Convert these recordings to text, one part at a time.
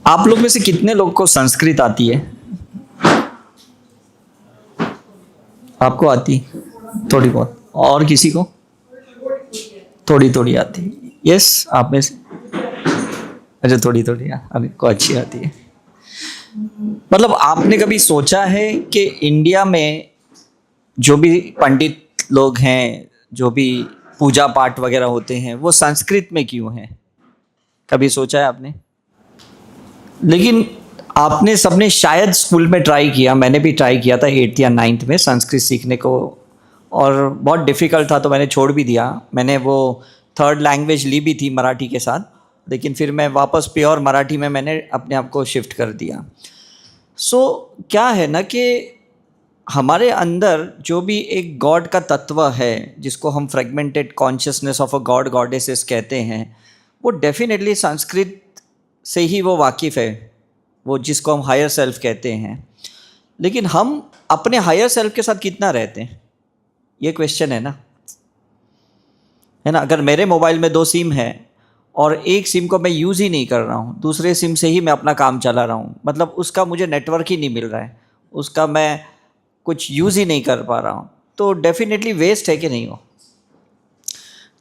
आप लोग में से कितने लोग को संस्कृत आती है? आपको आती? थोड़ी बहुत। और किसी को? थोड़ी थोड़ी आती? यस, आप में से? अच्छा, थोड़ी थोड़ी अभी को अच्छी आती है। मतलब आपने कभी सोचा है कि इंडिया में जो भी पंडित लोग हैं, जो भी पूजा पाठ वगैरह होते हैं, वो संस्कृत में क्यों हैं? कभी सोचा है आपने? लेकिन आपने सबने शायद स्कूल में ट्राई किया, मैंने भी ट्राई किया था 8th या 9th में संस्कृत सीखने को, और बहुत डिफ़िकल्ट था तो मैंने छोड़ भी दिया। मैंने वो थर्ड लैंग्वेज ली भी थी मराठी के साथ, लेकिन फिर मैं वापस प्योर मराठी में मैंने अपने आप को शिफ्ट कर दिया। क्या है ना कि हमारे अंदर जो भी एक गॉड का तत्व है, जिसको हम fragmented consciousness of a God goddesses कहते हैं, वो डेफिनेटली संस्कृत से ही वो वाकिफ़ है, वो जिसको हम हायर सेल्फ कहते हैं। लेकिन हम अपने हायर सेल्फ के साथ कितना रहते हैं, ये क्वेश्चन है ना। अगर मेरे मोबाइल में 2 सिम है और एक सिम को मैं यूज़ ही नहीं कर रहा हूँ, दूसरे सिम से ही मैं अपना काम चला रहा हूँ, मतलब उसका मुझे नेटवर्क ही नहीं मिल रहा है, उसका मैं कुछ यूज़ ही नहीं कर पा रहा हूँ, तो डेफिनेटली वेस्ट है कि नहीं हो।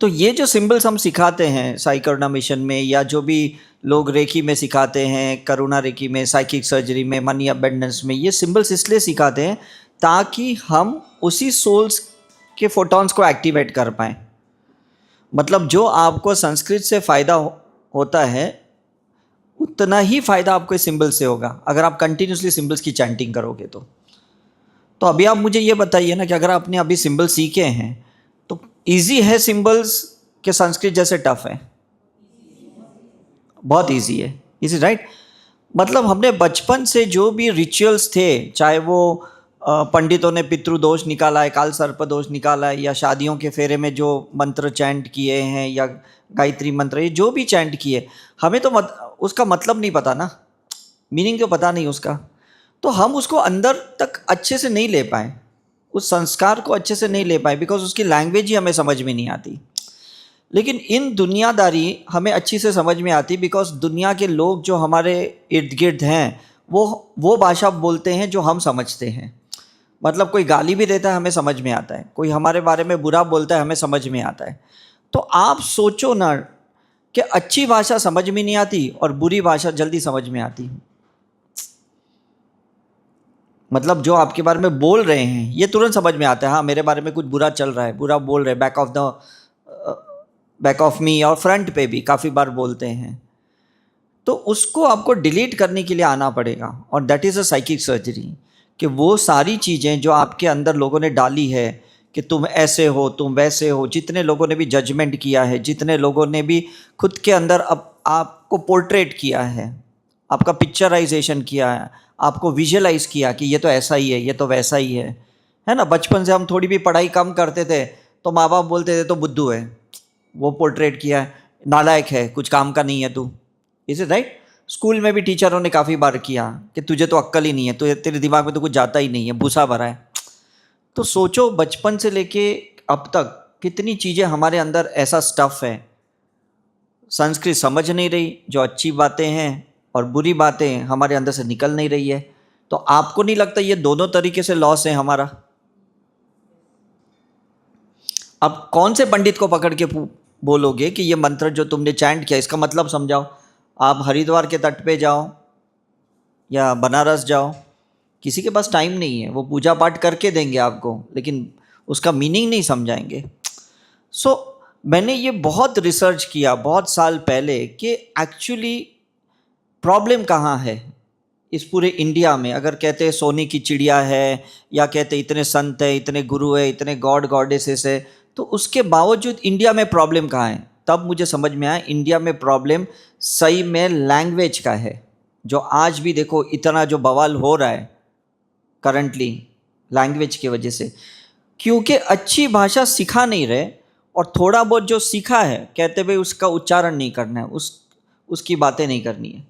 तो ये जो सिंबल्स हम सिखाते हैं साइकर्ना मिशन में, या जो भी लोग रेकी में सिखाते हैं, करुणा रेकी में, साइकिक सर्जरी में, मनी अबेंडेंस में, ये सिंबल्स इसलिए सिखाते हैं ताकि हम उसी सोल्स के फोटॉन्स को एक्टिवेट कर पाएँ। मतलब जो आपको संस्कृत से फ़ायदा होता है, उतना ही फ़ायदा आपको इस सिंबल से होगा अगर आप कंटिन्यूसली सिंबल्स की चैंटिंग करोगे तो अभी आप मुझे ये बताइए ना कि अगर आपने अभी सिंबल सीखे हैं तो इजी है सिंबल्स के संस्कृत जैसे टफ है? बहुत इजी है। Easy, right? मतलब हमने बचपन से जो भी रिचुअल्स थे, चाहे वो पंडितों ने पितृदोष निकाला है, काल सर्प दोष निकाला है, या शादियों के फेरे में जो मंत्र चैंट किए हैं, या गायत्री मंत्र, ये जो भी चैंट किए, हमें तो उसका मतलब नहीं पता ना, मीनिंग तो पता नहीं उसका, तो हम उसको अंदर तक अच्छे से नहीं ले पाए, उस संस्कार को अच्छे से नहीं ले पाए, बिकॉज उसकी लैंग्वेज ही हमें समझ में नहीं आती। लेकिन इन दुनियादारी हमें अच्छी से समझ में आती, बिकॉज दुनिया के लोग जो हमारे इर्द गिर्द हैं वो भाषा बोलते हैं जो हम समझते हैं। मतलब कोई गाली भी देता है हमें समझ में आता है, कोई हमारे बारे में बुरा बोलता है हमें समझ में आता है। तो आप सोचो ना कि अच्छी भाषा समझ में नहीं आती और बुरी भाषा जल्दी समझ में आती। मतलब जो आपके बारे में बोल रहे हैं ये तुरंत समझ में आता है, हाँ मेरे बारे में कुछ बुरा चल रहा है, बुरा बोल रहे हैं, बैक ऑफ मी और फ्रंट पे भी काफ़ी बार बोलते हैं। तो उसको आपको डिलीट करने के लिए आना पड़ेगा, और that is a psychic surgery. कि वो सारी चीज़ें जो आपके अंदर लोगों ने डाली है कि तुम ऐसे हो, तुम वैसे हो, जितने लोगों ने भी जजमेंट किया है, जितने लोगों ने भी खुद के अंदर अब आपको पोर्ट्रेट किया है, आपका पिक्चराइजेशन किया है, आपको विजुअलाइज किया कि ये तो ऐसा ही है, ये तो वैसा ही है ना। बचपन से हम थोड़ी भी पढ़ाई कम करते थे तो माँ बाप बोलते थे तो बुद्धू है, वो पोर्ट्रेट किया है, नालायक है, कुछ काम का नहीं है तू। Is it right? स्कूल में भी टीचरों ने काफ़ी बार किया कि तुझे तो अक्ल ही नहीं है, तो तेरे दिमाग में तो कुछ जाता ही नहीं है, भूसा भरा है। तो सोचो बचपन से लेके अब तक कितनी चीज़ें हमारे अंदर ऐसा स्टफ़ है। संस्कृत समझ नहीं रही, जो अच्छी बातें हैं और बुरी बातें हमारे अंदर से निकल नहीं रही है। तो आपको नहीं लगता ये दोनों तरीके से लॉस है हमारा? अब कौन से पंडित को पकड़ के बोलोगे कि ये मंत्र जो तुमने चैंट किया इसका मतलब समझाओ? आप हरिद्वार के तट पे जाओ या बनारस जाओ, किसी के पास टाइम नहीं है, वो पूजा पाठ करके देंगे आपको, लेकिन उसका मीनिंग नहीं समझाएंगे। मैंने ये बहुत रिसर्च किया बहुत साल पहले कि एक्चुअली प्रॉब्लम कहाँ है इस पूरे इंडिया में। अगर कहते हैं सोने की चिड़िया है, या कहते इतने संत है, इतने गुरु है, इतने गॉड गॉडेसेस है, तो उसके बावजूद इंडिया में प्रॉब्लम कहाँ है? तब मुझे समझ में आया इंडिया में प्रॉब्लम सही में लैंग्वेज का है। जो आज भी देखो इतना जो बवाल हो रहा है करंटली, लैंग्वेज की वजह से, क्योंकि अच्छी भाषा सिखा नहीं रहे, और थोड़ा बहुत जो सीखा है कहते भाई उसका उच्चारण नहीं करना है, उसकी बातें नहीं करनी है।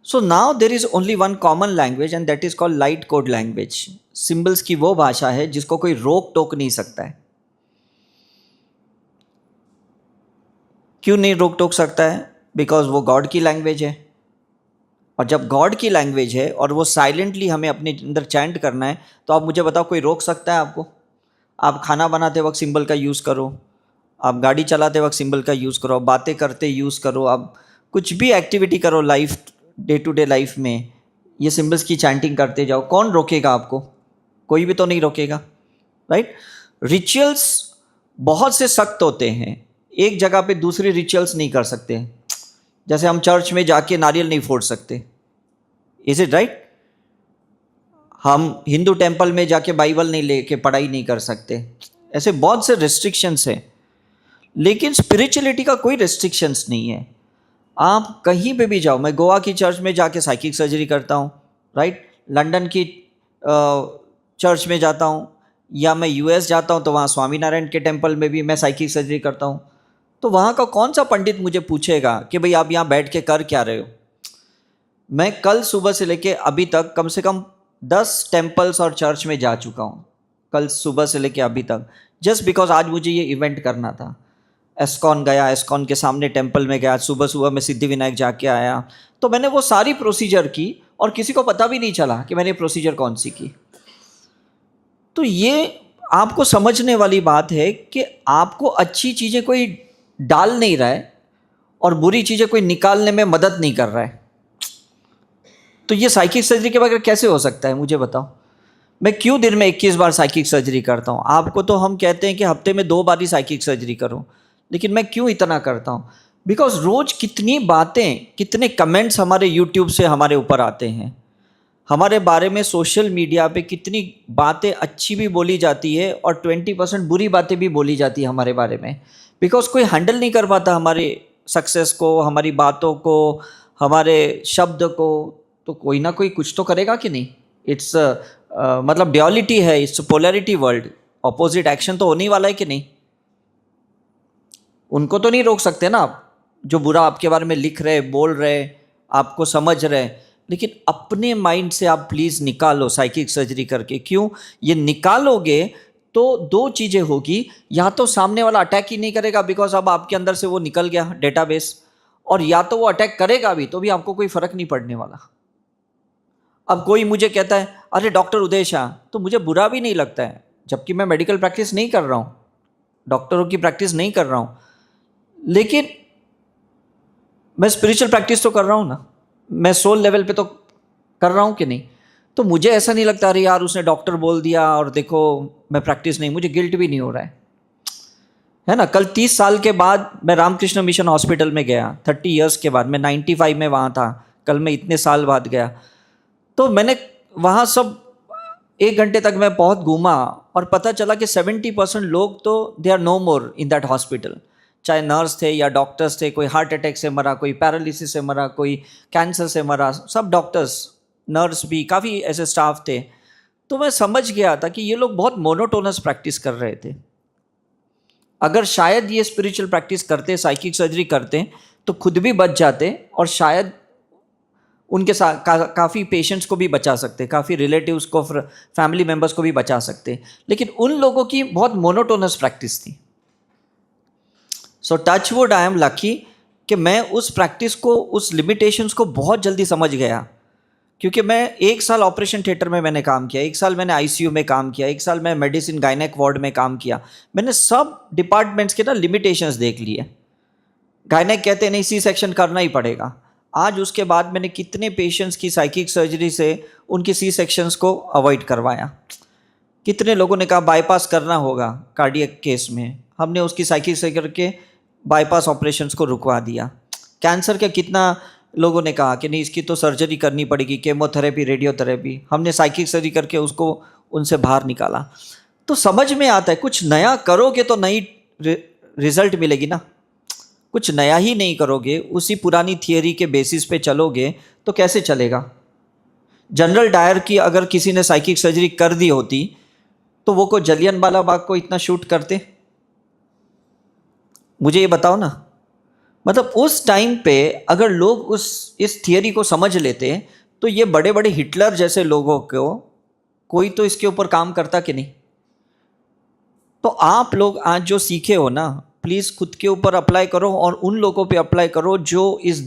So now there is only one common language and that is called light code language. Symbols की वो भाषा है जिसको कोई रोक टोक नहीं सकता है। क्यों नहीं रोक टोक सकता है? बिकॉज वो गॉड की लैंग्वेज है, और जब गॉड की लैंग्वेज है और वो साइलेंटली हमें अपने अंदर चैंट करना है, तो आप मुझे बताओ कोई रोक सकता है आपको? आप खाना बनाते वक्त सिंबल का यूज़ करो, आप गाड़ी चलाते वक्त सिंबल का यूज़ करो, आप बातें करते यूज़ करो, आप कुछ भी एक्टिविटी करो life, day to day life में ये सिंबल्स की चैंटिंग करते जाओ। कौन रोकेगा आपको? कोई भी तो नहीं रोकेगा, राइट? रिचुअल्स बहुत से सख्त होते हैं, एक जगह पे दूसरी रिचुअल्स नहीं कर सकते। जैसे हम चर्च में जाके नारियल नहीं फोड़ सकते, इज इट राइट? हम हिंदू टेम्पल में जाके बाइबल नहीं लेके पढ़ाई नहीं कर सकते। ऐसे बहुत से रिस्ट्रिक्शंस हैं, लेकिन स्पिरिचुअलिटी का कोई रिस्ट्रिक्शंस नहीं है। आप कहीं पे भी जाओ, मैं गोवा की चर्च में जाके साइकिक सर्जरी करता हूँ, राइट? लंदन की चर्च में जाता हूँ, या मैं यूएस जाता हूँ तो वहाँ स्वामीनारायण के टेम्पल में भी मैं साइकिक सर्जरी करता हूँ। तो वहाँ का कौन सा पंडित मुझे पूछेगा कि भाई आप यहाँ बैठ के कर क्या रहे हो? मैं कल सुबह से लेके अभी तक कम से कम 10 टेम्पल्स और चर्च में जा चुका हूँ, कल सुबह से लेके अभी तक, जस्ट बिकॉज आज मुझे ये इवेंट करना था। एस्कॉन गया, एस्कॉन के सामने टेम्पल में गया, सुबह सुबह मैं सिद्धिविनायक जाके आया। तो मैंने वो सारी प्रोसीजर की और किसी को पता भी नहीं चला कि मैंने प्रोसीजर कौन सी की। तो ये आपको समझने वाली बात है कि आपको अच्छी चीज़ें कोई डाल नहीं रहा है और बुरी चीज़ें कोई निकालने में मदद नहीं कर रहा है। तो ये साइकिक सर्जरी के बगैर कैसे हो सकता है, मुझे बताओ? मैं क्यों दिन में 21 बार साइकिक सर्जरी करता हूँ? आपको तो हम कहते हैं कि हफ्ते में 2 बार ही साइकिक सर्जरी करो, लेकिन मैं क्यों इतना करता हूँ? बिकॉज रोज़ कितनी बातें, कितने कमेंट्स हमारे यूट्यूब से हमारे ऊपर आते हैं, हमारे बारे में सोशल मीडिया पे कितनी बातें अच्छी भी बोली जाती है और 20% बुरी बातें भी बोली जाती है हमारे बारे में। बिकॉज कोई हैंडल नहीं कर पाता हमारे सक्सेस को, हमारी बातों को, हमारे शब्द को, तो कोई ना कोई कुछ तो करेगा कि नहीं? इट्स मतलब ड्यूअलिटी है, it's polarity world, opposite action तो होने वाला है कि नहीं? उनको तो नहीं रोक सकते ना आप, जो बुरा आपके बारे में लिख रहे, बोल रहे, आपको समझ रहे, लेकिन अपने माइंड से आप प्लीज़ निकालो साइकिक सर्जरी करके। क्यों? ये निकालोगे तो 2 चीज़ें होगी, या तो सामने वाला अटैक ही नहीं करेगा बिकॉज अब आपके अंदर से वो निकल गया डेटाबेस, और या तो वो अटैक करेगा भी तो भी आपको कोई फ़र्क नहीं पड़ने वाला। अब कोई मुझे कहता है अरे डॉक्टर उदय शाह, तो मुझे बुरा भी नहीं लगता है, जबकि मैं मेडिकल प्रैक्टिस नहीं कर रहा हूँ, डॉक्टरों की प्रैक्टिस नहीं कर रहा हूँ, लेकिन मैं स्पिरिचुअल प्रैक्टिस तो कर रहा हूँ ना, मैं सोल लेवल पे तो कर रहा हूँ कि नहीं? तो मुझे ऐसा नहीं लगता अरे यार उसने डॉक्टर बोल दिया और देखो मैं प्रैक्टिस नहीं, मुझे गिल्ट भी नहीं हो रहा है ना? कल 30 साल के बाद मैं रामकृष्ण मिशन हॉस्पिटल में गया, 30 इयर्स के बाद, मैं 95 में वहाँ था, कल मैं इतने साल बाद गया। तो मैंने वहाँ सब 1 घंटे तक मैं बहुत घूमा और पता चला कि 70% लोग तो they are no more in that hospital, चाहे नर्स थे या डॉक्टर्स थे, कोई हार्ट अटैक से मरा, कोई पैरालिसिस से मरा, कोई कैंसर से मरा, सब डॉक्टर्स, नर्स भी, काफ़ी ऐसे स्टाफ थे। तो मैं समझ गया था कि ये लोग बहुत मोनोटोनस प्रैक्टिस कर रहे थे। अगर शायद ये स्पिरिचुअल प्रैक्टिस करते, साइकिक सर्जरी करते, तो खुद भी बच जाते और शायद उनके साथ काफ़ी पेशेंट्स को भी बचा सकते, काफ़ी रिलेटिव्स को, फैमिली मेम्बर्स को भी बचा सकते, लेकिन उन लोगों की बहुत मोनोटोनस प्रैक्टिस थी। सो touch wood, I am lucky कि मैं उस प्रैक्टिस को, उस लिमिटेशंस को बहुत जल्दी समझ गया, क्योंकि मैं 1 साल ऑपरेशन थिएटर में मैंने काम किया, 1 साल मैंने आईसीयू में काम किया, 1 साल मैं मेडिसिन गायनेक वार्ड में काम किया। मैंने सब डिपार्टमेंट्स के ना लिमिटेशंस देख लिए। गायनेक कहते नहीं, सी सेक्शन करना ही पड़ेगा। आज उसके बाद मैंने कितने पेशेंट्स की साइकिक सर्जरी से उनकी सी सेक्शंस को अवॉइड करवाया। कितने लोगों ने कहा बाईपास करना होगा कार्डियक केस में, हमने उसकी साइकिक सर्जरी करके बाईपास ऑपरेशंस को रुकवा दिया। कैंसर के कितना लोगों ने कहा कि नहीं इसकी तो सर्जरी करनी पड़ेगी, केमोथेरेपी, रेडियोथेरेपी, हमने साइकिक सर्जरी करके उसको उनसे बाहर निकाला। तो समझ में आता है कुछ नया करोगे तो नई रिजल्ट मिलेगी ना, कुछ नया ही नहीं करोगे, उसी पुरानी थियरी के बेसिस पे चलोगे तो कैसे चलेगा? जनरल डायर की अगर किसी ने साइकिक सर्जरी कर दी होती तो वो को जलियनवाला बाग को इतना शूट करते? मुझे ये बताओ ना। मतलब उस टाइम पे अगर लोग इस थियरी को समझ लेते तो ये बड़े बड़े हिटलर जैसे लोगों को कोई तो इसके ऊपर काम करता कि नहीं? तो आप लोग आज जो सीखे हो ना, प्लीज़ खुद के ऊपर अप्लाई करो और उन लोगों पे अप्लाई करो जो इस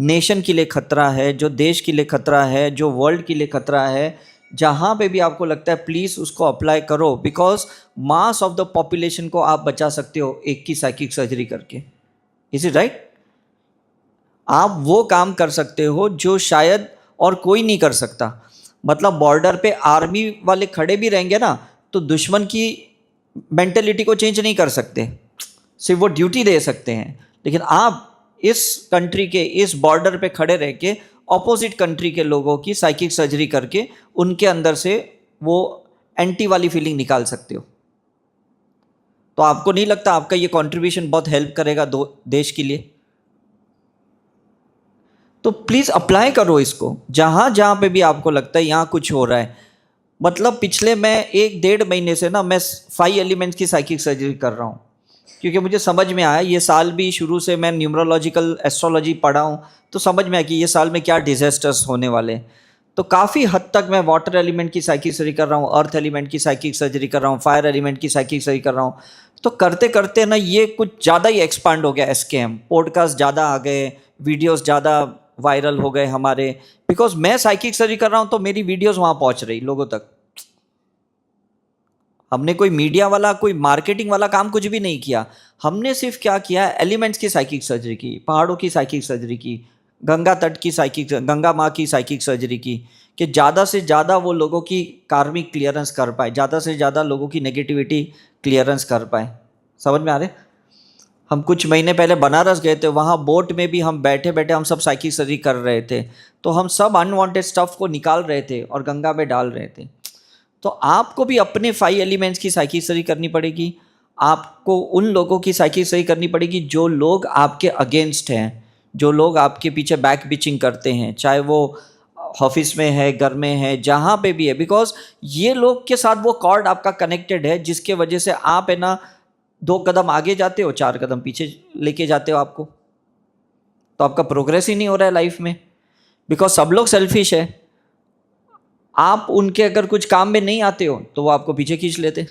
नेशन के लिए खतरा है, जो देश के लिए खतरा है, जो वर्ल्ड के लिए खतरा है। जहाँ पे भी आपको लगता है प्लीज़ उसको अप्लाई करो, because mass of the population को आप बचा सकते हो एक की साइकिक सर्जरी करके। Is it right? आप वो काम कर सकते हो जो शायद और कोई नहीं कर सकता। मतलब बॉर्डर पे आर्मी वाले खड़े भी रहेंगे ना, तो दुश्मन की मेंटेलिटी को चेंज नहीं कर सकते, सिर्फ वो ड्यूटी दे सकते हैं। लेकिन आप इस कंट्री के इस बॉर्डर पे खड़े रह के ऑपोजिट कंट्री के लोगों की साइकिक सर्जरी करके उनके अंदर से वो एंटी वाली फीलिंग निकाल सकते हो। तो आपको नहीं लगता आपका ये कंट्रीब्यूशन बहुत हेल्प करेगा देश के लिए? तो प्लीज़ अप्लाई करो इसको जहाँ जहाँ पे भी आपको लगता है यहाँ कुछ हो रहा है। मतलब पिछले मैं 1-1.5 महीने से ना मैं 5 एलिमेंट्स की साइकिक सर्जरी कर रहा हूँ, क्योंकि मुझे समझ में आया ये साल भी शुरू से मैं न्यूमरोलॉजिकल एस्ट्रोलॉजी पढ़ा हूँ, तो समझ में आया कि ये साल में क्या डिजास्टर्स होने वाले। तो काफ़ी हद तक मैं वाटर एलिमेंट की साइकिक सर्जरी कर रहा हूँ, अर्थ एलिमेंट की साइकिक सर्जरी कर रहा हूँ, फायर एलिमेंट की साइकिक सर्जरी कर रहा हूँ। तो करते करते ना ये कुछ ज़्यादा ही एक्सपांड हो गया एसकेएम, पॉडकास्ट ज़्यादा आ गए, वीडियोस ज़्यादा वायरल हो गए हमारे, बिकॉज मैं साइकिक सर्जरी कर रहा हूँ तो मेरी वीडियोस वहाँ पहुँच रही लोगों तक। हमने कोई मीडिया वाला, कोई मार्केटिंग वाला काम कुछ भी नहीं किया। हमने सिर्फ क्या किया, एलिमेंट्स की साइकिक सर्जरी की, पहाड़ों की साइकिक सर्जरी की, गंगा तट की साइकिक, गंगा माँ की साइकिक सर्जरी की, कि ज़्यादा से ज़्यादा वो लोगों की कार्मिक क्लियरेंस कर पाए, ज़्यादा से ज़्यादा लोगों की नेगेटिविटी क्लियरेंस कर पाए। समझ में आ रहे? हम कुछ महीने पहले बनारस गए थे, वहाँ बोट में भी हम बैठे बैठे हम सब साइकिक सर्जरी कर रहे थे, तो हम सब अनवांटेड स्टफ को निकाल रहे थे और गंगा में डाल रहे थे। तो आपको भी अपने 5 एलिमेंट्स की साइकिक सर्जरी करनी पड़ेगी। आपको उन लोगों की साइकिक सर्जरी करनी पड़ेगी जो लोग आपके अगेंस्ट हैं, जो लोग आपके पीछे बैक बिचिंग करते हैं, चाहे वो ऑफिस में है, घर में है, जहाँ पे भी है, बिकॉज ये लोग के साथ वो कॉर्ड आपका कनेक्टेड है जिसके वजह से आप है ना 2 कदम आगे जाते हो, 4 कदम पीछे लेके जाते हो आपको। तो आपका प्रोग्रेस ही नहीं हो रहा है लाइफ में, बिकॉज सब लोग सेल्फिश है। आप उनके अगर कुछ काम में नहीं आते हो तो वो आपको पीछे खींच लेते,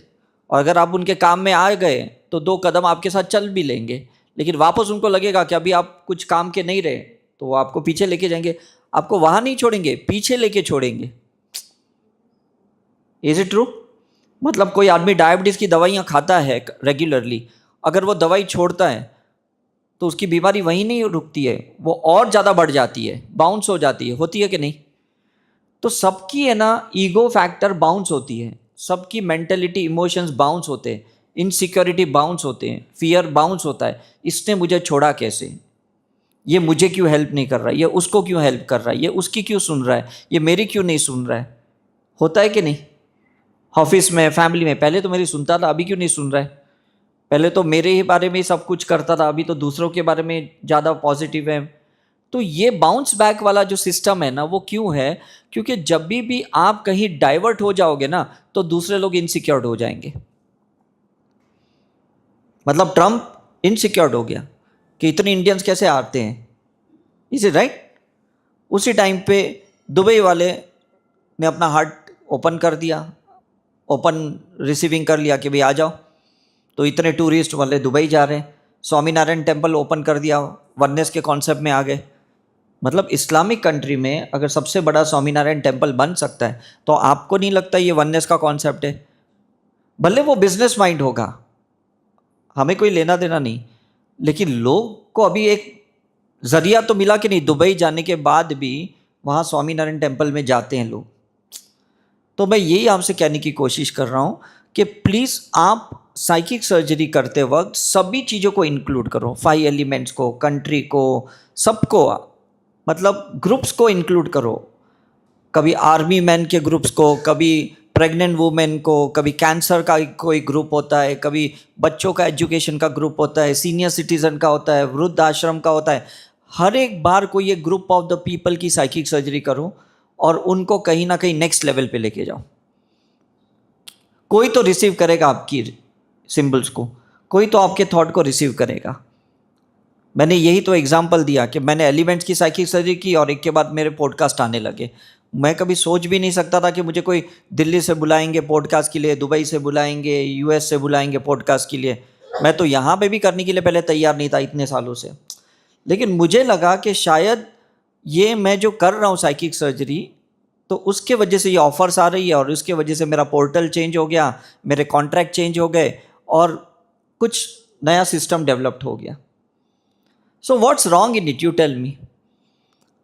और अगर आप उनके काम में आ गए तो 2 कदम आपके साथ चल भी लेंगे, लेकिन वापस उनको लगेगा कि अभी आप कुछ काम के नहीं रहे, तो वो आपको पीछे लेके जाएंगे। आपको वहाँ नहीं छोड़ेंगे, पीछे लेके छोड़ेंगे। Is it true? मतलब कोई आदमी डायबिटीज़ की दवाइयाँ खाता है रेगुलरली, अगर वो दवाई छोड़ता है तो उसकी बीमारी वहीं नहीं रुकती है, वो और ज़्यादा बढ़ जाती है, बाउंस हो जाती है, होती है कि नहीं? तो सबकी है ना ईगो फैक्टर बाउंस होती है, सबकी मेंटेलिटी, इमोशंस बाउंस होते हैं, इनसिक्योरिटी बाउंस होते हैं, फियर बाउंस होता है। इसने मुझे छोड़ा कैसे, ये मुझे क्यों हेल्प नहीं कर रहा है, ये उसको क्यों हेल्प कर रहा है, ये उसकी क्यों सुन रहा है, ये मेरी क्यों नहीं सुन रहा है। होता है कि नहीं? ऑफिस में, फैमिली में, पहले तो मेरी सुनता था, अभी क्यों नहीं सुन रहा है। पहले तो मेरे ही बारे में सब कुछ करता था, अभी तो दूसरों के बारे में ज़्यादा पॉजिटिव है। तो ये बाउंस बैक वाला जो सिस्टम है ना, वो क्यों है? क्योंकि जब भी आप कहीं डाइवर्ट हो जाओगे ना, तो दूसरे लोग इनसिक्योर्ड हो जाएंगे। मतलब ट्रम्प इनसिक्योर्ड हो गया कि इतने इंडियंस कैसे आते हैं, इज इट राइट? उसी टाइम पे दुबई वाले ने अपना हार्ट ओपन कर दिया, ओपन रिसीविंग कर लिया कि भाई आ जाओ, तो इतने टूरिस्ट वाले दुबई जा रहे हैं। स्वामीनारायण टेम्पल ओपन कर दिया, वननेस के कॉन्सेप्ट में आ गए। मतलब इस्लामिक कंट्री में अगर सबसे बड़ा स्वामीनारायण टेम्पल बन सकता है, तो आपको नहीं लगता ये वननेस का कॉन्सेप्ट है? भले वो बिजनेस माइंड होगा, हमें कोई लेना देना नहीं, लेकिन लोग को अभी एक जरिया तो मिला कि नहीं, दुबई जाने के बाद भी वहाँ स्वामीनारायण टेम्पल में जाते हैं लोग। तो मैं यही आपसे कहने की कोशिश कर रहा हूँ कि प्लीज़ आप साइकिक सर्जरी करते वक्त सभी चीज़ों को इंक्लूड करो, 5 एलिमेंट्स को, कंट्री को, सबको, मतलब ग्रुप्स को इंक्लूड करो। कभी आर्मी मैन के ग्रुप्स को, कभी प्रेग्नेंट वुमेन को, कभी कैंसर का कोई ग्रुप होता है, कभी बच्चों का एजुकेशन का ग्रुप होता है, सीनियर सिटीजन का होता है, वृद्ध आश्रम का होता है। हर एक बार कोई एक ग्रुप ऑफ द पीपल की साइकिक सर्जरी करो और उनको कहीं ना कहीं नेक्स्ट लेवल पे लेके जाओ। कोई तो रिसीव करेगा आपकी सिंबल्स को, कोई तो आपके थॉट को रिसीव करेगा। मैंने यही तो एग्जाम्पल दिया कि मैंने एलिमेंट्स की साइकिक सर्जरी की और एक के बाद मेरे पॉडकास्ट आने लगे। मैं कभी सोच भी नहीं सकता था कि मुझे कोई दिल्ली से बुलाएंगे पॉडकास्ट के लिए, दुबई से बुलाएंगे, यूएस से बुलाएंगे पॉडकास्ट के लिए। मैं तो यहाँ पे भी करने के लिए पहले तैयार नहीं था इतने सालों से, लेकिन मुझे लगा कि शायद ये मैं जो कर रहा हूँ साइकिक सर्जरी, तो उसके वजह से ये ऑफर्स आ रही है और उसके वजह से मेरा पोर्टल चेंज हो गया, मेरे कॉन्ट्रैक्ट चेंज हो गए और कुछ नया सिस्टम डेवलप्ड हो गया। So what's wrong in it, you tell me.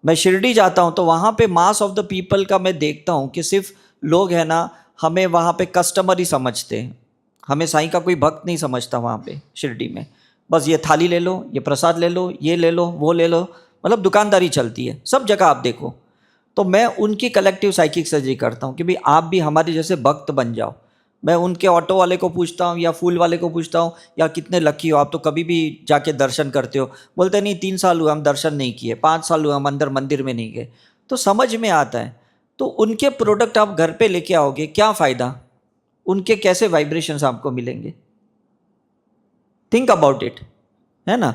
मैं शिरडी जाता हूँ तो वहाँ पे मास ऑफ द पीपल का मैं देखता हूँ कि सिर्फ लोग हैं ना, हमें वहाँ पे कस्टमर ही समझते हैं, हमें साईं का कोई भक्त नहीं समझता वहाँ पे शिरडी में। बस ये थाली ले लो, ये प्रसाद ले लो, ये ले लो, वो ले लो, मतलब दुकानदारी चलती है सब जगह आप देखो। तो मैं उनकी कलेक्टिव साइकिक सर्जरी करता हूँ कि भाई आप भी हमारे जैसे भक्त बन जाओ। मैं उनके ऑटो वाले को पूछता हूँ या फूल वाले को पूछता हूँ, या कितने लकी हो आप, तो कभी भी जाके दर्शन करते हो? बोलते नहीं 3 साल हुए हम दर्शन नहीं किए, 5 साल हुए हम अंदर मंदिर में नहीं गए। तो समझ में आता है। तो उनके प्रोडक्ट आप घर पे लेके आओगे, क्या फ़ायदा? उनके कैसे वाइब्रेशंस आपको मिलेंगे? थिंक अबाउट इट, है ना।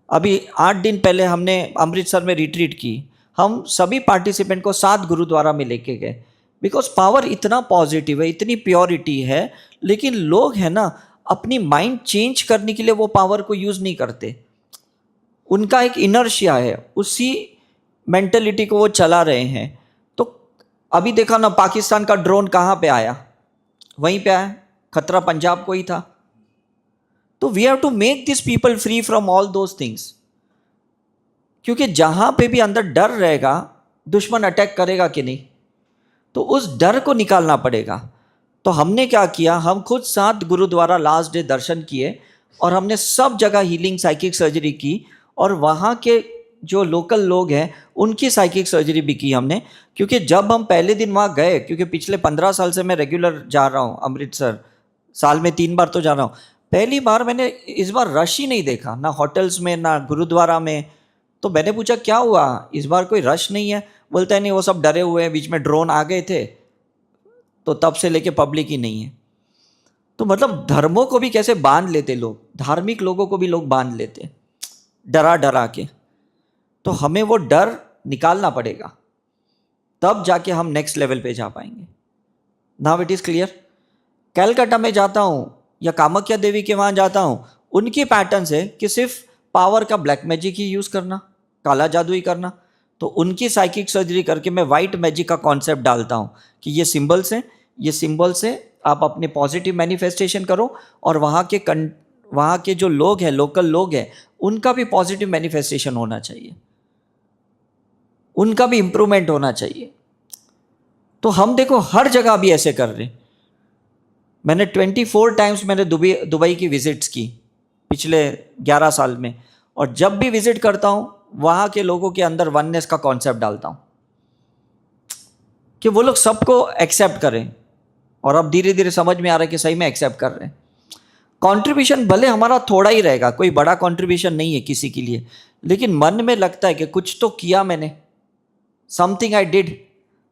अभी 8 दिन पहले हमने अमृतसर में रिट्रीट की, हम सभी पार्टिसिपेंट को 7 गुरुद्वारा में लेके गए, बिकॉज पावर इतना पॉजिटिव है, इतनी प्योरिटी है, लेकिन लोग हैं ना अपनी माइंड चेंज करने के लिए वो पावर को यूज़ नहीं करते। उनका एक इनर्शिया है, उसी मेंटलिटी को वो चला रहे हैं। तो अभी देखा ना पाकिस्तान का ड्रोन कहाँ पे आया, वहीं पे आया, खतरा पंजाब को ही था। तो we have to make this people free from all those things, क्योंकि जहां पे भी अंदर डर रहेगा दुश्मन अटैक करेगा कि नहीं, तो उस डर को निकालना पड़ेगा। तो हमने क्या किया, हम खुद 7 गुरुद्वारा लास्ट डे दर्शन किए और हमने सब जगह हीलिंग साइकिक सर्जरी की, और वहाँ के जो लोकल लोग हैं उनकी साइकिक सर्जरी भी की हमने। क्योंकि जब हम पहले दिन वहाँ गए, क्योंकि पिछले 15 साल से मैं रेगुलर जा रहा हूँ अमृतसर, साल में 3 बार तो जा रहा हूँ, पहली बार मैंने इस बार रश ही नहीं देखा, ना होटल्स में ना गुरुद्वारा में। तो मैंने पूछा क्या हुआ, इस बार कोई रश नहीं है? बोलता है नहीं, वो सब डरे हुए हैं, बीच में ड्रोन आ गए थे तो तब से लेके पब्लिक ही नहीं है। तो मतलब धर्मों को भी कैसे बांध लेते लोग, धार्मिक लोगों को भी लोग बांध लेते डरा डरा के। तो हमें वो डर निकालना पड़ेगा, तब जाके हम नेक्स्ट लेवल पे जा पाएंगे। Now it is clear. Calcutta में जाता हूँ या कामाख्या देवी के वहाँ जाता हूँ, उनकी पैटर्न है कि सिर्फ पावर का ब्लैक मैजिक ही यूज़ करना, काला जादू ही करना। तो उनकी साइकिक सर्जरी करके मैं वाइट मैजिक का कॉन्सेप्ट डालता हूँ कि ये सिंबल्स हैं, ये सिंबल्स से आप अपने पॉजिटिव मैनिफेस्टेशन करो, और वहाँ के जो लोग हैं, लोकल लोग हैं, उनका भी पॉजिटिव मैनिफेस्टेशन होना चाहिए, उनका भी इम्प्रूवमेंट होना चाहिए। तो हम देखो हर जगह अभी ऐसे कर रहे हैं। मैंने 24 टाइम्स मैंने दुबई की विजिट्स की पिछले 11 साल में, और जब भी विजिट करता हूँ वहाँ के लोगों के अंदर वननेस का कॉन्सेप्ट डालता हूँ कि वो लोग सबको एक्सेप्ट करें। और अब धीरे धीरे समझ में आ रहा है कि सही में एक्सेप्ट कर रहे हैं। कंट्रीब्यूशन भले हमारा थोड़ा ही रहेगा, कोई बड़ा कंट्रीब्यूशन नहीं है किसी के लिए, लेकिन मन में लगता है कि कुछ तो किया मैंने, समथिंग आई डिड।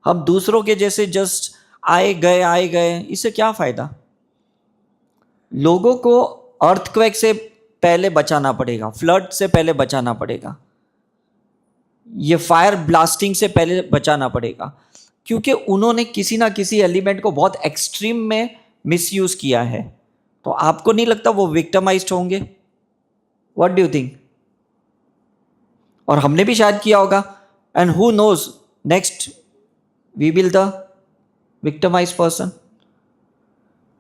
हम दूसरों के जैसे जस्ट आए गए, इससे क्या फ़ायदा? लोगों को अर्थक्वेक से पहले बचाना पड़ेगा, फ्लड से पहले बचाना पड़ेगा, ये फायर ब्लास्टिंग से पहले बचाना पड़ेगा, क्योंकि उन्होंने किसी ना किसी एलिमेंट को बहुत एक्सट्रीम में मिसयूज़ किया है। तो आपको नहीं लगता वो विक्टिमाइज्ड होंगे? What do you think? और हमने भी शायद किया होगा, and who knows next we will the victimised person.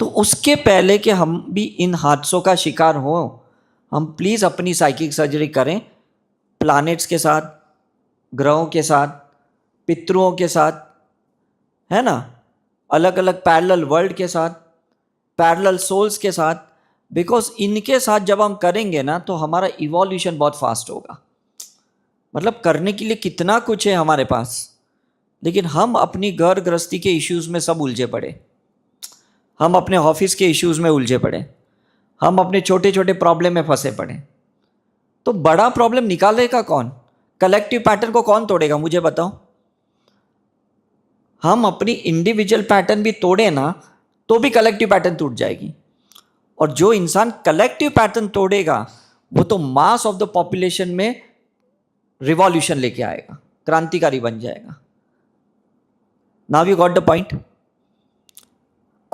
तो उसके पहले कि हम भी इन हादसों का शिकार हो, हम प्लीज़ अपनी साइकिक सर्जरी करें, प्लैनेट्स के साथ, ग्रहों के साथ, पितरों के साथ, है ना, अलग अलग पैरेलल वर्ल्ड के साथ, पैरेलल सोल्स के साथ। बिकॉज इनके साथ जब हम करेंगे ना तो हमारा इवोल्यूशन बहुत फास्ट होगा। मतलब करने के लिए कितना कुछ है हमारे पास, लेकिन हम अपनी घर गृहस्थी के इश्यूज़ में सब उलझे पड़े, हम अपने ऑफिस के इश्यूज़ में उलझे पड़े, हम अपने छोटे छोटे प्रॉब्लम में फंसे पड़े। तो बड़ा प्रॉब्लम निकालेगा कौन? कलेक्टिव पैटर्न को कौन तोड़ेगा, मुझे बताओ। हम अपनी इंडिविजुअल पैटर्न भी तोड़े ना तो भी कलेक्टिव पैटर्न टूट जाएगी। और जो इंसान कलेक्टिव पैटर्न तोड़ेगा वो तो मास ऑफ द पॉपुलेशन में रिवॉल्यूशन लेके आएगा, क्रांतिकारी बन जाएगा। Now you got the point.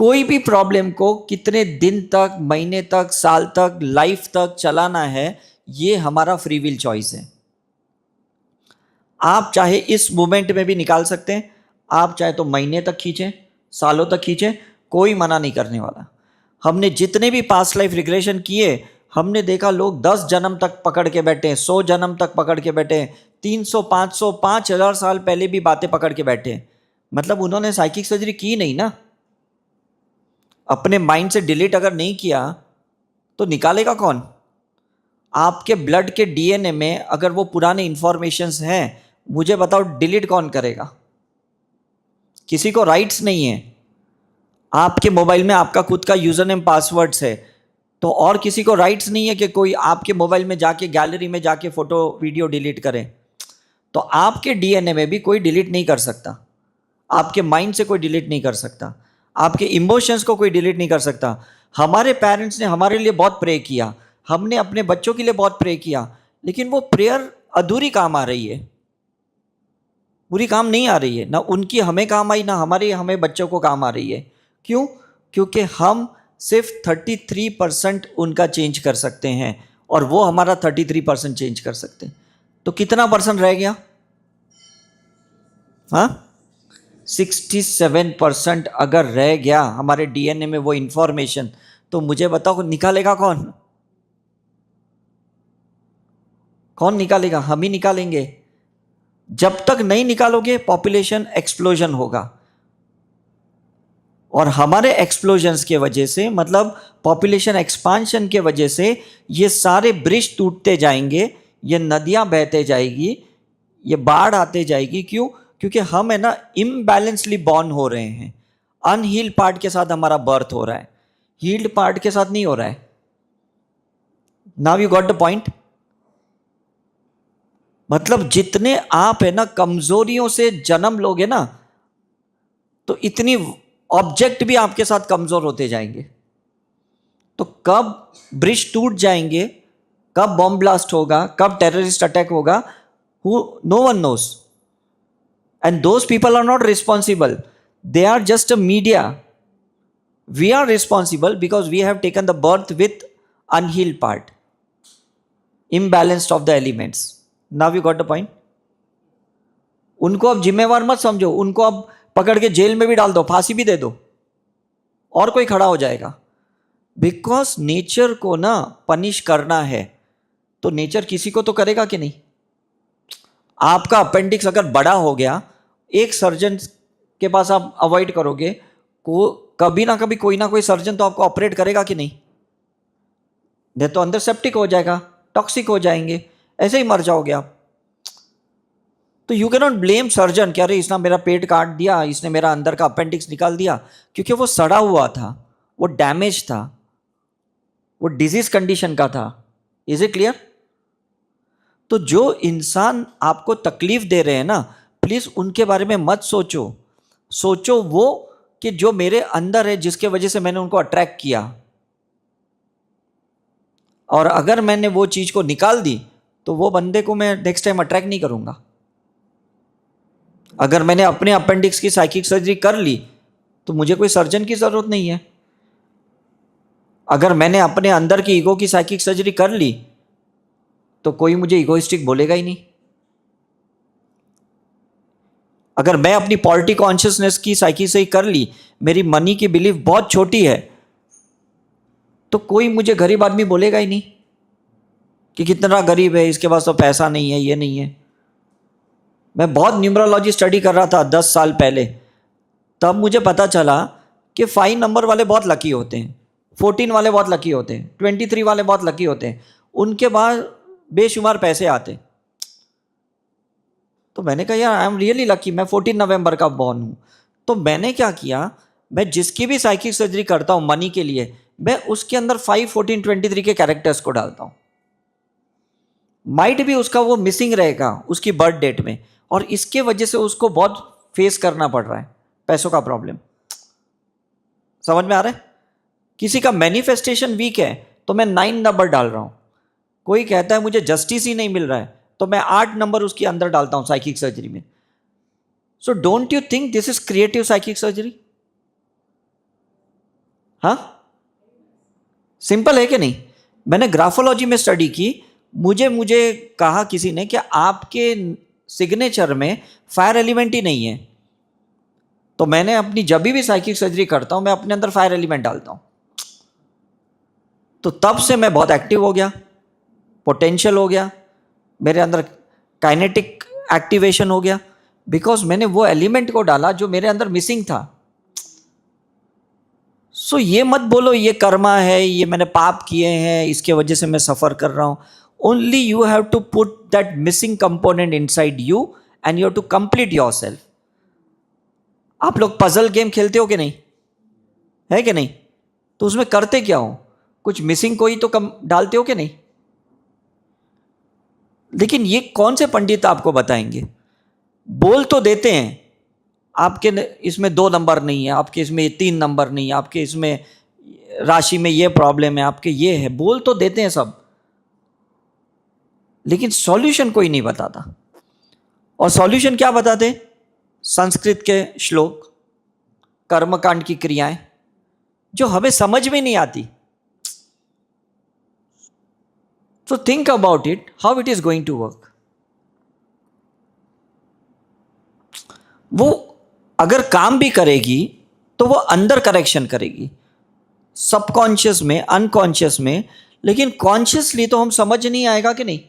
कोई भी प्रॉब्लम को कितने दिन तक, महीने तक, साल तक, लाइफ तक चलाना है, ये हमारा फ्री विल चॉइस है। आप चाहे इस मोमेंट में भी निकाल सकते हैं, आप चाहे तो महीने तक खींचें, सालों तक खींचें, कोई मना नहीं करने वाला। हमने जितने भी पास्ट लाइफ रिग्रेशन किए, हमने देखा लोग 10 जन्म तक पकड़ के बैठे हैं, 100 जन्म तक पकड़ के बैठे हैं, 300, 500, 5000 साल पहले भी बातें पकड़ के बैठे हैं। मतलब उन्होंने साइकिक सर्जरी की नहीं ना। अपने माइंड से डिलीट अगर नहीं किया तो निकालेगा कौन? आपके ब्लड के डीएनए में अगर वो पुराने इंफॉर्मेशंस हैं, मुझे बताओ डिलीट कौन करेगा? किसी को राइट्स नहीं है। आपके मोबाइल में आपका खुद का यूजर नेम पासवर्ड्स है, तो और किसी को राइट्स नहीं है कि कोई आपके मोबाइल में जाके गैलरी में जाके फोटो वीडियो डिलीट करे। तो आपके डीएनए में भी कोई डिलीट नहीं कर सकता, आपके माइंड से कोई डिलीट नहीं कर सकता, आपके इमोशंस को कोई डिलीट नहीं कर सकता। हमारे पेरेंट्स ने हमारे लिए बहुत प्रे किया, हमने अपने बच्चों के लिए बहुत प्रे किया, लेकिन वो प्रेयर अधूरी काम आ रही है, पूरी काम नहीं आ रही है। ना उनकी हमें काम आई, ना हमारी हमें बच्चों को काम आ रही है। क्यों? क्योंकि हम सिर्फ 33% उनका चेंज कर सकते हैं और वो हमारा 33% चेंज कर सकते हैं। तो कितना परसेंट रह गया? हाँ, 67% अगर रह गया हमारे डीएनए में वो इंफॉर्मेशन, तो मुझे बताओ निकालेगा कौन? कौन निकालेगा? हम ही निकालेंगे। जब तक नहीं निकालोगे पॉपुलेशन एक्सप्लोजन होगा, और हमारे एक्सप्लोजन्स के वजह से, मतलब पॉपुलेशन एक्सपांशन के वजह से, ये सारे ब्रिज टूटते जाएंगे, ये नदियां बहते जाएगी, ये बाढ़ आते जाएगी। क्यों? क्योंकि हम है ना इम्बैलेंसली बॉर्न हो रहे हैं। अनहील्ड पार्ट के साथ हमारा बर्थ हो रहा है, हील्ड पार्ट के साथ नहीं हो रहा है। Now you got the point. मतलब जितने आप है ना कमजोरियों से जन्म लोगे ना, तो इतनी ऑब्जेक्ट भी आपके साथ कमजोर होते जाएंगे। तो कब ब्रिज टूट जाएंगे, कब बॉम्ब ब्लास्ट होगा, कब टेररिस्ट अटैक होगा, no one knows. And those people are not responsible, they are just a media. We are responsible because we have taken the birth with unhealed part, imbalanced of the elements. Now you got the point. उनको अब जिम्मेवार मत समझो, उनको अब पकड़ के jail में भी डाल दो, फांसी भी दे दो, और कोई खड़ा हो जाएगा। बिकॉज नेचर को ना पनिश करना है, तो नेचर किसी को तो करेगा कि नहीं। आपका अपेंडिक्स अगर बड़ा हो गया, एक सर्जन के पास आप अवॉइड करोगे, को कभी ना कभी कोई ना कोई सर्जन तो आपको ऑपरेट करेगा कि नहीं? नहीं तो अंदर सेप्टिक हो जाएगा, टॉक्सिक हो जाएंगे, ऐसे ही मर जाओगे आप। तो you can not blame surgeon कि अरे इसने मेरा पेट काट दिया, इसने मेरा अंदर का अपेंडिक्स निकाल दिया, क्योंकि वो सड़ा हुआ था, वो डैमेज था, वो डिजीज कंडीशन का था। Is it clear? तो जो इंसान आपको तकलीफ दे रहे हैं ना, प्लीज उनके बारे में मत सोचो। सोचो वो कि जो मेरे अंदर है, जिसके वजह से मैंने उनको अट्रैक्ट किया, और अगर मैंने वो चीज को निकाल दी तो वो बंदे को मैं नेक्स्ट टाइम अट्रैक्ट नहीं करूंगा। अगर मैंने अपने अपेंडिक्स की साइकिक सर्जरी कर ली तो मुझे कोई सर्जन की जरूरत नहीं है। अगर मैंने अपने अंदर की ईगो की साइकिक सर्जरी कर ली तो कोई मुझे इगोइस्टिक बोलेगा ही नहीं। अगर मैं अपनी पॉलिटी कॉन्शियसनेस की साइकिक सर्जरी कर ली, मेरी मनी की बिलीफ बहुत छोटी है, तो कोई मुझे गरीब आदमी बोलेगा ही नहीं कि कितना गरीब है, इसके पास तो पैसा नहीं है, ये नहीं है। मैं बहुत न्यूमरोलॉजी स्टडी कर रहा था 10 साल पहले, तब मुझे पता चला कि 5 नंबर वाले बहुत लकी होते हैं, 14 वाले बहुत लकी होते हैं, 23 वाले बहुत लकी होते हैं, उनके बाद बेशुमार पैसे आते। तो मैंने कहा यार आई एम रियली लकी, मैं 14 नवंबर का बॉर्न हूँ। तो मैंने क्या किया, मैं जिसकी भी साइकिक सर्जरी करता हूँ मनी के लिए, मैं उसके अंदर 5, 14, 23 के कैरेक्टर्स को डालता हूँ। माइट भी उसका वो मिसिंग रहेगा उसकी बर्थ डेट में, और इसके वजह से उसको बहुत फेस करना पड़ रहा है पैसों का प्रॉब्लम। समझ में आ रहा है? किसी का मैनिफेस्टेशन वीक है तो मैं 9 नंबर डाल रहा हूं। कोई कहता है मुझे जस्टिस ही नहीं मिल रहा है तो मैं 8 नंबर उसके अंदर डालता हूं साइकिक सर्जरी में। So don't you think this is creative psychic surgery? हाँ, सिंपल है कि नहीं? मैंने ग्राफोलॉजी में स्टडी की, मुझे कहा किसी ने कि आपके सिग्नेचर में फायर एलिमेंट ही नहीं है। तो मैंने अपनी जब भी साइकिक सर्जरी करता हूं मैं अपने अंदर फायर एलिमेंट डालता हूं। तो तब से मैं बहुत एक्टिव हो गया, पोटेंशियल हो गया, मेरे अंदर काइनेटिक एक्टिवेशन हो गया, बिकॉज मैंने वो एलिमेंट को डाला जो मेरे अंदर मिसिंग था। सो ये मत बोलो ये कर्मा है, ये मैंने पाप किए हैं, इसके वजह से मैं सफर कर रहा हूं। Only you have to put that missing component inside you and you have to complete yourself. आप लोग पजल गेम खेलते हो कि नहीं, है कि नहीं? तो उसमें करते क्या हो, कुछ मिसिंग कोई तो कम डालते हो कि नहीं? लेकिन ये कौन से पंडित आपको बताएंगे? बोल तो देते हैं आपके इसमें 2 नंबर नहीं है, आपके इसमें 3 नंबर नहीं है, आपके इसमें राशि में ये प्रॉब्लम है, आपके ये है, बोल तो देते हैं सब, लेकिन सॉल्यूशन कोई नहीं बताता। और सॉल्यूशन क्या बताते? संस्कृत के श्लोक, कर्मकांड की क्रियाएं जो हमें समझ में नहीं आती। So think about it, how it is going to work. वो अगर काम भी करेगी तो वो अंदर करेक्शन करेगी, सबकॉन्शियस में, अनकॉन्शियस में, लेकिन कॉन्शियसली तो हम समझ नहीं आएगा कि नहीं।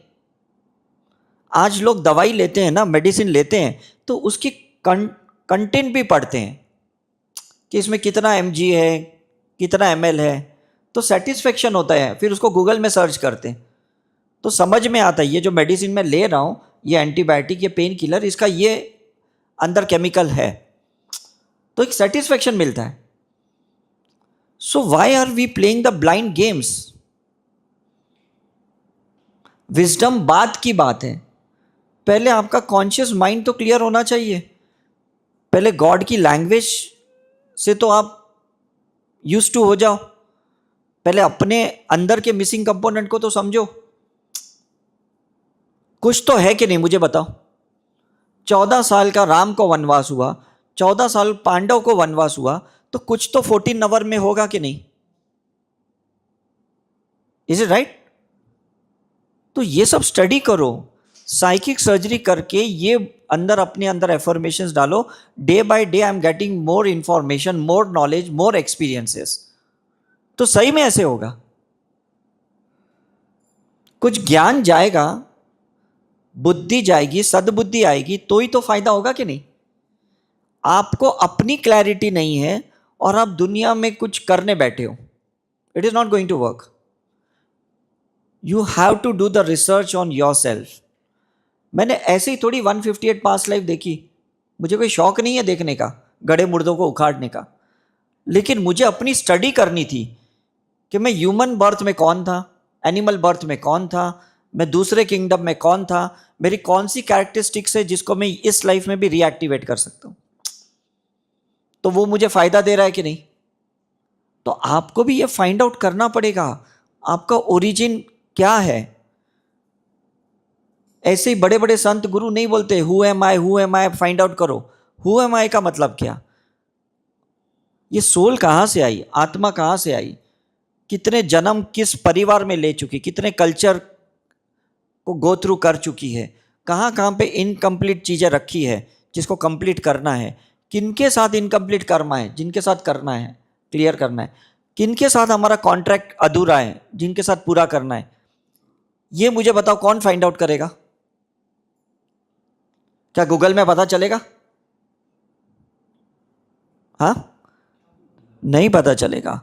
आज लोग दवाई लेते हैं ना, मेडिसिन लेते हैं, तो उसकी कंटेंट भी पढ़ते हैं कि इसमें कितना mg है, कितना ml है, तो सेटिस्फेक्शन होता है, फिर उसको गूगल में सर्च करते हैं तो समझ में आता है ये जो मेडिसिन मैं ले रहा हूं, ये एंटीबायोटिक, ये पेन किलर, इसका ये अंदर केमिकल है, तो एक सेटिस्फेक्शन मिलता है। So why are we playing the blind games? Wisdom बात की बात है, पहले आपका कॉन्शियस माइंड तो क्लियर होना चाहिए। पहले गॉड की लैंग्वेज से तो आप यूज्ड टू हो जाओ, पहले अपने अंदर के मिसिंग कंपोनेंट को तो समझो। कुछ तो है कि नहीं, मुझे बताओ। 14 साल का राम को वनवास हुआ, 14 साल पांडव को वनवास हुआ, तो कुछ तो 14 नंबर में होगा कि नहीं? Is it right? तो ये सब स्टडी करो, साइकिक सर्जरी करके ये अंदर अपने अंदर एफर्मेशंस डालो। Day by day I am getting more information, more knowledge, more experiences. तो सही में ऐसे होगा, कुछ ज्ञान जाएगा, बुद्धि जाएगी, सद्बुद्धि आएगी, तो ही तो फायदा होगा कि नहीं? आपको अपनी क्लैरिटी नहीं है और आप दुनिया में कुछ करने बैठे हो, it is not going to work. You have to do the research on your self. मैंने ऐसे ही थोड़ी 158 पास्ट लाइफ देखी, मुझे कोई शौक नहीं है देखने का, गड़े मुर्दों को उखाड़ने का, लेकिन मुझे अपनी स्टडी करनी थी कि मैं ह्यूमन बर्थ में कौन था, एनिमल बर्थ में कौन था, मैं दूसरे किंगडम में कौन था, मेरी कौन सी कैरेक्टरिस्टिक्स है जिसको मैं इस लाइफ में भी रीएक्टिवेट कर सकता हूं, तो वो मुझे फायदा दे रहा है कि नहीं? तो आपको भी ये फाइंड आउट करना पड़ेगा, आपका ओरिजिन क्या है। ऐसे ही बड़े बड़े संत गुरु नहीं बोलते who am I, find out करो। हु एम आई का मतलब क्या? ये सोल कहां से आई, आत्मा कहां से आई, कितने जन्म किस परिवार में ले चुकी, कितने कल्चर को गो थ्रू कर चुकी है, कहां कहां पे इनकम्प्लीट चीजें रखी है जिसको कंप्लीट करना है, किनके साथ इनकम्प्लीट कर्मा है जिनके साथ करना है, क्लियर करना है, किनके साथ हमारा कॉन्ट्रैक्ट अधूरा है जिनके साथ पूरा करना है। ये मुझे बताओ कौन फाइंड आउट करेगा? क्या गूगल में पता चलेगा? हाँ, नहीं पता चलेगा।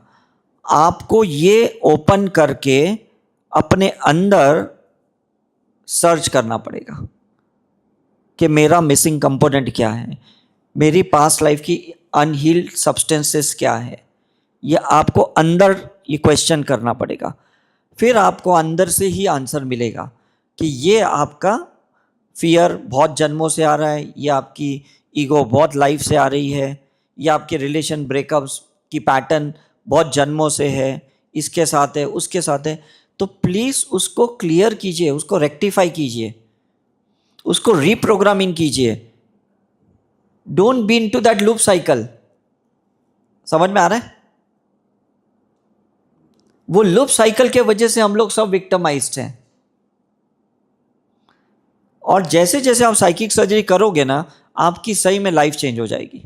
आपको ये ओपन करके अपने अंदर सर्च करना पड़ेगा कि मेरा मिसिंग कंपोनेंट क्या है, मेरी पास्ट लाइफ की अनहील्ड सब्सटेंसेस क्या है। ये आपको अंदर ये क्वेश्चन करना पड़ेगा, फिर आपको अंदर से ही आंसर मिलेगा कि ये आपका फियर बहुत जन्मों से आ रहा है, ये आपकी ईगो बहुत लाइफ से आ रही है, ये आपके रिलेशन ब्रेकअप्स की पैटर्न बहुत जन्मों से है, इसके साथ है, उसके साथ है। तो प्लीज़ उसको क्लियर कीजिए, उसको रेक्टिफाई कीजिए, उसको रीप्रोग्रामिंग कीजिए। Don't be into that loop cycle. समझ में आ रहा है? वो लूप साइकिल के वजह से हम लोग सब विक्टिमाइज्ड हैं। और जैसे जैसे आप साइकिक सर्जरी करोगे ना, आपकी सही में लाइफ चेंज हो जाएगी।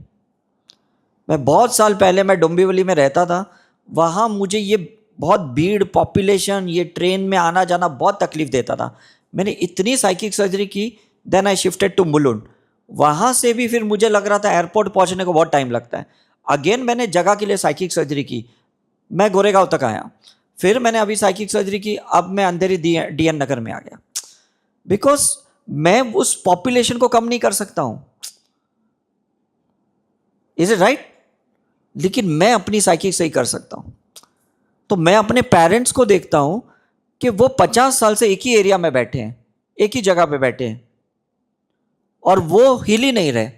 मैं बहुत साल पहले मैं डोंबिवली में रहता था, वहाँ मुझे ये बहुत भीड़, पॉपुलेशन, ये ट्रेन में आना जाना बहुत तकलीफ देता था। मैंने इतनी साइकिक सर्जरी की, then I shifted to Mulund. वहाँ से भी फिर मुझे लग रहा था एयरपोर्ट पहुँचने को बहुत टाइम लगता है। अगेन मैंने जगह के लिए साइकिक सर्जरी की, मैं गोरेगांव तक आया। फिर मैंने अभी साइकिक सर्जरी की, अब मैं अंधेरी DN नगर में आ गया। बिकॉज मैं उस पॉपुलेशन को कम नहीं कर सकता हूं, इज इट राइट? लेकिन मैं अपनी साइकिक सही कर सकता हूं। तो मैं अपने पेरेंट्स को देखता हूं कि वो 50 साल से एक ही एरिया में बैठे हैं, एक ही जगह पे बैठे हैं, और वो हिल ही नहीं रहे,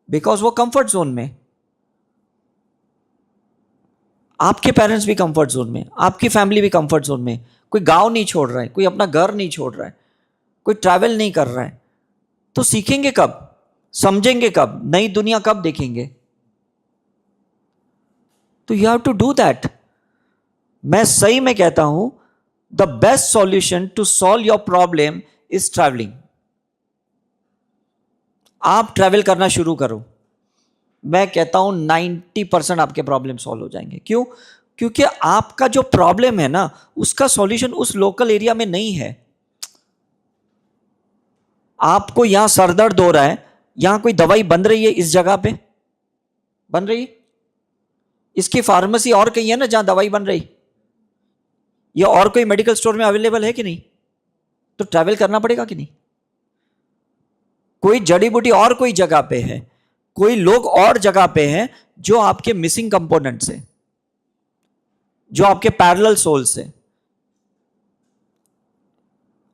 बिकॉज वो कंफर्ट जोन में। आपके पेरेंट्स भी कंफर्ट जोन में, आपकी फैमिली भी कंफर्ट जोन में। कोई गांव नहीं छोड़ रहा है, कोई अपना घर नहीं छोड़ रहा है, कोई ट्रैवल नहीं कर रहा है। तो सीखेंगे कब, समझेंगे कब, नई दुनिया कब देखेंगे? तो you have to do that. मैं सही में कहता हूं, the best solution to solve your problem is travelling. आप ट्रैवल करना शुरू करो, मैं कहता हूं 90% आपके प्रॉब्लम सॉल्व हो जाएंगे। क्यों? क्योंकि आपका जो प्रॉब्लम है ना, उसका सॉल्यूशन उस लोकल एरिया में नहीं है। आपको यहां सरदर्द हो रहा है, यहां कोई दवाई बन रही है, इस जगह पे बन रही है, इसकी फार्मेसी और कहीं है ना जहां दवाई बन रही, या और कोई मेडिकल स्टोर में अवेलेबल है कि नहीं? तो ट्रैवल करना पड़ेगा कि नहीं? कोई जड़ी बूटी और कोई जगह पे है, कोई लोग और जगह पे हैं जो आपके मिसिंग कंपोनेंट्स हैं, जो आपके पैरेलल सोल्स हैं।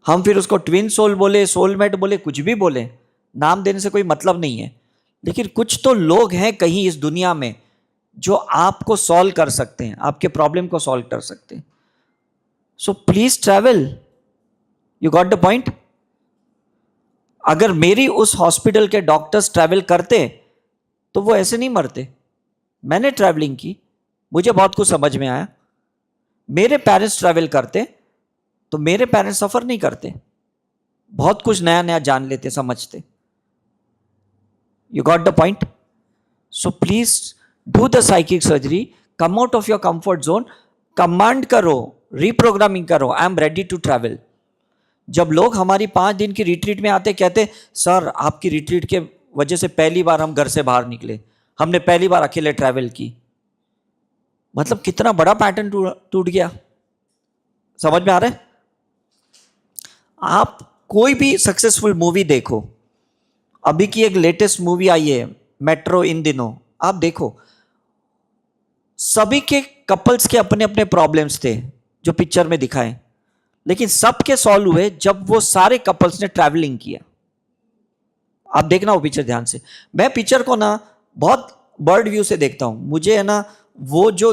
हम फिर उसको ट्विन सोल बोले, सोलमेट बोले, कुछ भी बोले, नाम देने से कोई मतलब नहीं है। लेकिन कुछ तो लोग हैं कहीं इस दुनिया में जो आपको सॉल्व कर सकते हैं, आपके प्रॉब्लम को सॉल्व कर सकते हैं। So please travel. You got the point? अगर मेरी उस हॉस्पिटल के डॉक्टर्स ट्रैवल करते तो वो ऐसे नहीं मरते। मैंने ट्रैवलिंग की, मुझे बहुत कुछ समझ में आया। मेरे पेरेंट्स ट्रैवल करते तो मेरे पेरेंट्स सफर नहीं करते, बहुत कुछ नया नया जान लेते, समझते। You got the point? So please do the psychic surgery, come out of your comfort zone, command करो, रीप्रोग्रामिंग करो, I am ready to travel. जब लोग हमारी 5 दिन की रिट्रीट में आते, कहते सर आपकी रिट्रीट के वजह से पहली बार हम घर से बाहर निकले, हमने पहली बार अकेले ट्रैवल की। मतलब कितना बड़ा पैटर्न टूट गया। समझ में आ रहा है? आप कोई भी सक्सेसफुल मूवी देखो, अभी की एक लेटेस्ट मूवी आई है मेट्रो, इन दिनों आप देखो, सभी के कपल्स के अपने अपने प्रॉब्लम्स थे जो पिक्चर में दिखाए, लेकिन सबके सॉल्व हुए जब वो सारे कपल्स ने ट्रैवलिंग किया। आप देखना वो पिक्चर ध्यान से। मैं पिक्चर को ना बहुत बर्ड व्यू से देखता हूं, मुझे है ना वो जो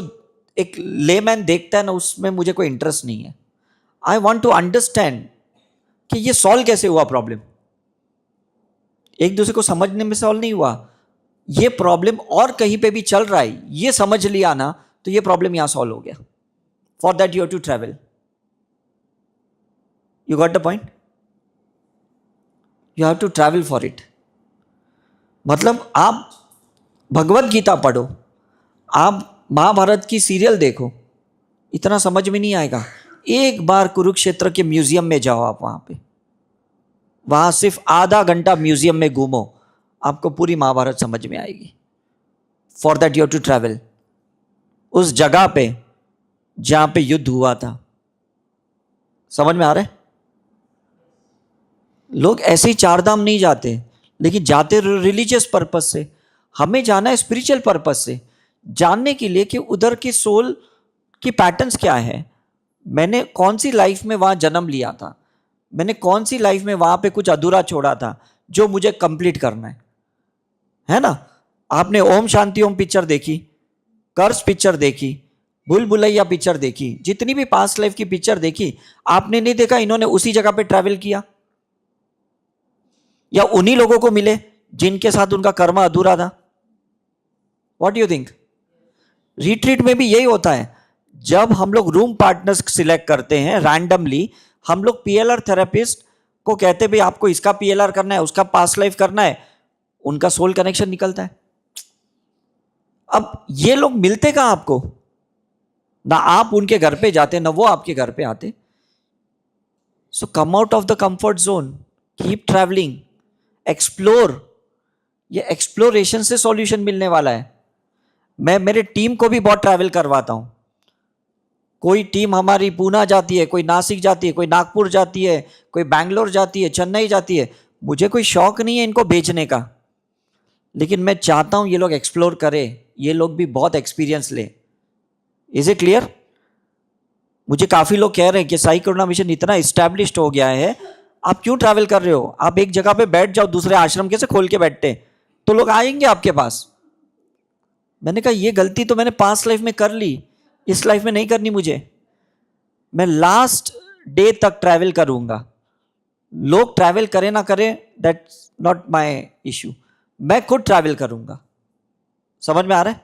एक लेमैन देखता है ना, उसमें मुझे कोई इंटरेस्ट नहीं है। आई वॉन्ट टू अंडरस्टैंड कि ये सॉल्व कैसे हुआ प्रॉब्लम। एक दूसरे को समझने में सॉल्व नहीं हुआ, ये प्रॉब्लम और कहीं पे भी चल रहा है, ये समझ लिया ना तो ये प्रॉब्लम यहां सॉल्व हो गया। For that you have to travel. You got the point? You have to travel for it. मतलब आप भगवत गीता पढ़ो, आप महाभारत की सीरियल देखो, इतना समझ में नहीं आएगा। एक बार कुरुक्षेत्र के म्यूजियम में जाओ, आप वहां सिर्फ आधा घंटा म्यूजियम में घूमो, आपको पूरी महाभारत समझ में आएगी। For that you have to travel उस जगह पे जहां पे युद्ध हुआ था। समझ में आ रहा है? लोग ऐसे ही चारधाम नहीं जाते, लेकिन जाते रिलीजियस पर्पस से। हमें जाना है स्पिरिचुअल पर्पस से, जानने के लिए कि उधर की सोल की पैटर्न्स क्या है, मैंने कौन सी लाइफ में वहां जन्म लिया था, मैंने कौन सी लाइफ में वहां पे कुछ अधूरा छोड़ा था जो मुझे कंप्लीट करना है ना? आपने ओम शांति ओम पिक्चर देखी, कर्स पिक्चर देखी, भूल भुलैया पिक्चर देखी, जितनी भी पास्ट लाइफ की पिक्चर देखी, आपने नहीं देखा इन्होंने उसी जगह पे ट्रैवल किया, या उन्हीं लोगों को मिले जिनके साथ उनका कर्म अधूरा था? What do you think? Retreat में भी यही होता है। जब हम लोग रूम पार्टनर्स सिलेक्ट करते हैं रैंडमली, हम लोग पीएलआर थेरेपिस्ट को कहते भाई आपको इसका पीएलआर करना है, उसका पास्ट लाइफ करना है, उनका सोल कनेक्शन निकलता है। अब ये लोग मिलते कहां आपको? ना आप उनके घर पे जाते, ना वो आपके घर पे आते। So come out of the comfort zone, keep travelling, explore. ये एक्सप्लोरेशन से सॉल्यूशन मिलने वाला है। मैं मेरे टीम को भी बहुत ट्रैवल करवाता हूं। कोई टीम हमारी पूना जाती है, कोई नासिक जाती है, कोई नागपुर जाती है, कोई बैंगलोर जाती है, चेन्नई जाती है। मुझे कोई शौक नहीं है इनको बेचने का, लेकिन मैं चाहता हूं ये लोग एक्सप्लोर करें, ये लोग भी बहुत एक्सपीरियंस ले। Is it clear? मुझे काफी लोग कह रहे हैं कि साई करुणा मिशन इतना इस्टेब्लिश्ड हो गया है, आप क्यों ट्रैवल कर रहे हो? आप एक जगह पे बैठ जाओ, दूसरे आश्रम कैसे खोल के बैठते, तो लोग आएंगे आपके पास। मैंने कहा ये गलती तो मैंने पास्ट लाइफ में कर ली, इस लाइफ में नहीं करनी मुझे। मैं लास्ट डे तक ट्रैवल करूंगा। लोग ट्रैवल करें ना करें, दैट्स नॉट माय इशू। मैं खुद ट्रैवल करूंगा। समझ में आ रहा है?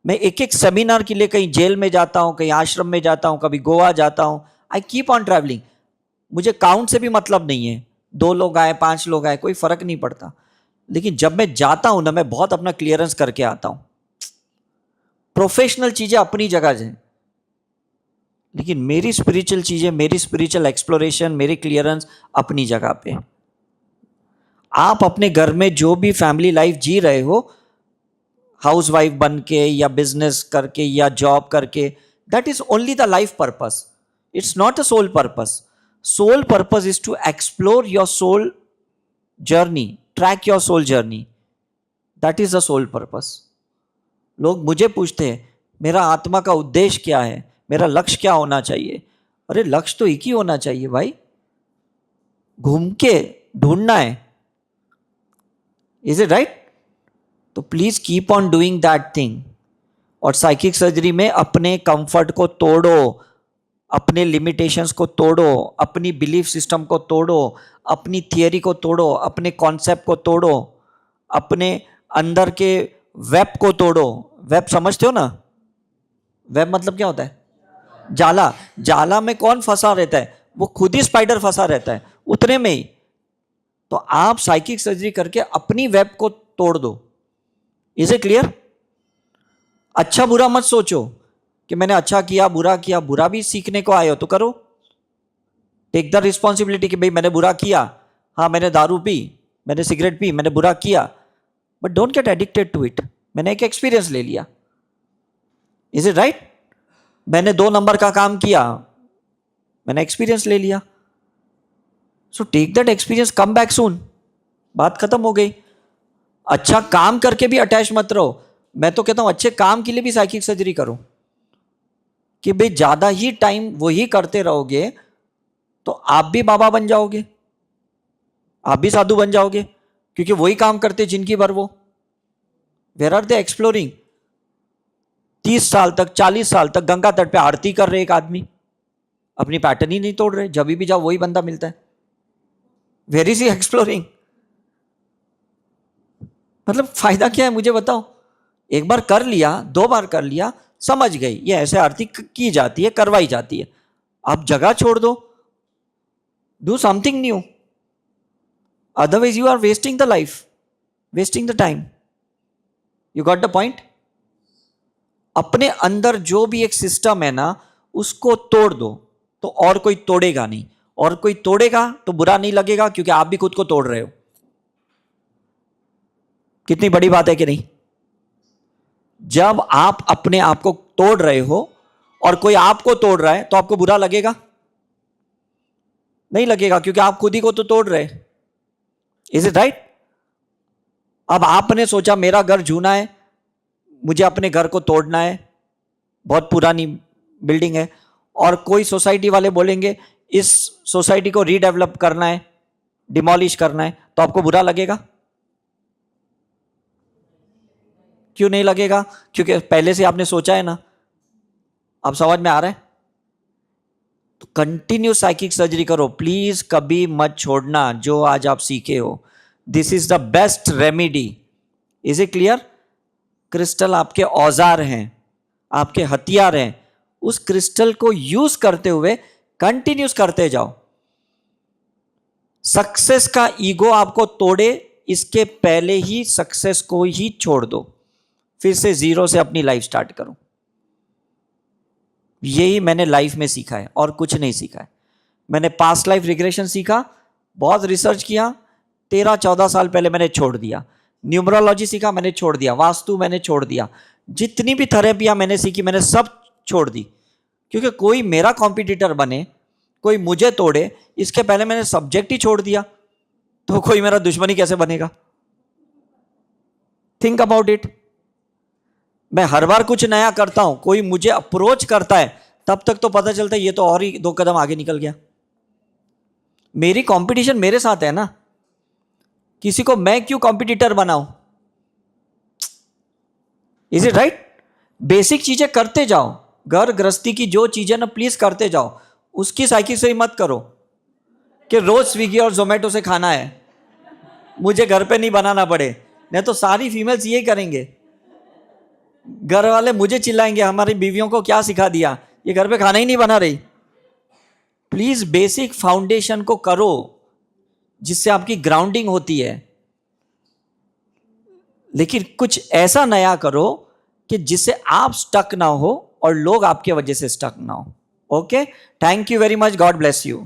मैं एक एक सेमिनार के लिए कहीं जेल में जाता हूं, कहीं आश्रम में जाता हूं, कभी गोवा जाता हूं। I keep on travelling. मुझे काउंट से भी मतलब नहीं है, 2 लोग आए 5 लोग आए, कोई फर्क नहीं पड़ता। लेकिन जब मैं जाता हूं ना, मैं बहुत अपना क्लियरेंस करके आता हूं। प्रोफेशनल चीजें अपनी जगह हैं, लेकिन मेरी स्पिरिचुअल चीजें, मेरी स्पिरिचुअल एक्सप्लोरेशन, मेरी क्लियरेंस अपनी जगह पे। आप अपने घर में जो भी फैमिली लाइफ जी रहे हो, हाउस वाइफ बन के या बिजनेस करके या जॉब करके, that is only the life purpose, it's not a soul purpose. Soul purpose is to explore your soul journey, track your soul journey, that is the soul purpose. लोग मुझे पूछते हैं मेरा आत्मा का उद्देश्य क्या है, मेरा लक्ष्य क्या होना चाहिए? अरे लक्ष्य तो एक ही होना चाहिए भाई, घूम के ढूंढना है। Is it right? तो please keep on doing that thing. और साइकिक सर्जरी में अपने कंफर्ट को तोड़ो, अपने लिमिटेशंस को तोड़ो, अपनी बिलीफ सिस्टम को तोड़ो, अपनी थियरी को तोड़ो, अपने कॉन्सेप्ट को तोड़ो, अपने अंदर के वेब को तोड़ो। वेब समझते हो ना? वेब मतलब क्या होता है? जाला। जाला में कौन फंसा रहता है? वो खुद ही स्पाइडर फंसा रहता है उतने में ही। तो आप साइकिक सर्जरी करके अपनी वेब को तोड़ दो। Is it clear? अच्छा बुरा मत सोचो कि मैंने अच्छा किया बुरा किया, बुरा भी सीखने को आए हो तो करो। टेक द रिस्पॉन्सिबिलिटी कि भाई मैंने बुरा किया, हाँ मैंने दारू पी, मैंने सिगरेट पी, मैंने बुरा किया, but don't get addicted to it. मैंने एक एक्सपीरियंस ले लिया। Is it right? मैंने 2 नंबर का काम किया, मैंने एक्सपीरियंस ले लिया। So take that experience, come back soon. बात खत्म हो गई। अच्छा काम करके भी अटैच मत रहो। मैं तो कहता हूं अच्छे काम के लिए भी साइकिक सर्जरी करो, कि भाई ज्यादा ही टाइम वही करते रहोगे तो आप भी बाबा बन जाओगे, आप भी साधु बन जाओगे, क्योंकि वही काम करते जिनकी भर वो। Where are they exploring? 30 साल तक 40 साल तक गंगा तट पे आरती कर रहे एक आदमी, अपनी पैटर्न ही नहीं तोड़ रहे। जब भी जाओ वही बंदा मिलता है। Where is he exploring? मतलब फायदा क्या है मुझे बताओ? एक बार कर लिया, 2 बार कर लिया, समझ गई ये ऐसे आरती की जाती है, करवाई जाती है। आप जगह छोड़ दो, do something new, otherwise you are wasting the life, wasting the time. You got the point? अपने अंदर जो भी एक सिस्टम है ना, उसको तोड़ दो तो और कोई तोड़ेगा नहीं, और कोई तोड़ेगा तो बुरा नहीं लगेगा, क्योंकि आप भी खुद को तोड़ रहे हो। कितनी बड़ी बात है कि नहीं? जब आप अपने आप को तोड़ रहे हो और कोई आपको तोड़ रहा है तो आपको बुरा लगेगा? नहीं लगेगा, क्योंकि आप खुद ही को तो तोड़ रहे। Is it right? अब आपने सोचा मेरा घर जूना है, मुझे अपने घर को तोड़ना है, बहुत पुरानी बिल्डिंग है, और कोई सोसाइटी वाले बोलेंगे इस सोसाइटी को रीडेवलप करना है, डिमोलिश करना है, तो आपको बुरा लगेगा? क्यों नहीं लगेगा? क्योंकि पहले से आपने सोचा है ना। अब समझ में आ रहा है? तो कंटिन्यू साइकिक सर्जरी करो प्लीज, कभी मत छोड़ना जो आज आप सीखे हो। This is the best remedy. Is it clear? Crystal आपके औजार हैं, आपके हथियार हैं, उस क्रिस्टल को यूज करते हुए कंटिन्यूस करते जाओ। सक्सेस का ईगो आपको तोड़े इसके पहले ही सक्सेस को ही छोड़ दो, फिर से जीरो से अपनी लाइफ स्टार्ट करो। यही मैंने लाइफ में सीखा है और कुछ नहीं सीखा है। मैंने पास्ट लाइफ रिग्रेशन सीखा, बहुत रिसर्च किया, 13-14 साल पहले मैंने छोड़ दिया। न्यूमरोलॉजी सीखा, मैंने छोड़ दिया। वास्तु मैंने छोड़ दिया। जितनी भी थेरेपियां मैंने सीखी मैंने सब छोड़ दी, क्योंकि कोई मेरा कॉम्पिटिटर बने, कोई मुझे तोड़े, इसके पहले मैंने सब्जेक्ट ही छोड़ दिया, तो कोई मेरा दुश्मनी कैसे बनेगा? Think about it. मैं हर बार कुछ नया करता हूं, कोई मुझे अप्रोच करता है, तब तक तो पता चलता है ये तो और ही 2 कदम आगे निकल गया। मेरी कंपटीशन मेरे साथ है ना, किसी को मैं क्यों कॉम्पिटिटर बनाऊं? Is it right? बेसिक चीजें करते जाओ, घर गृहस्थी की जो चीजें ना प्लीज करते जाओ। उसकी साइकिल से ही मत करो कि रोज स्विगी और जोमेटो से खाना है, मुझे घर पे नहीं बनाना पड़े, नहीं तो सारी फीमेल्स यही करेंगे। घर वाले मुझे चिल्लाएंगे हमारी बीवियों को क्या सिखा दिया, ये घर पे खाना ही नहीं बना रही। प्लीज बेसिक फाउंडेशन को करो जिससे आपकी ग्राउंडिंग होती है, लेकिन कुछ ऐसा नया करो कि जिससे आप स्टक ना हो और लोग आपके वजह से स्टक ना हो। Okay, thank you very much, God bless you.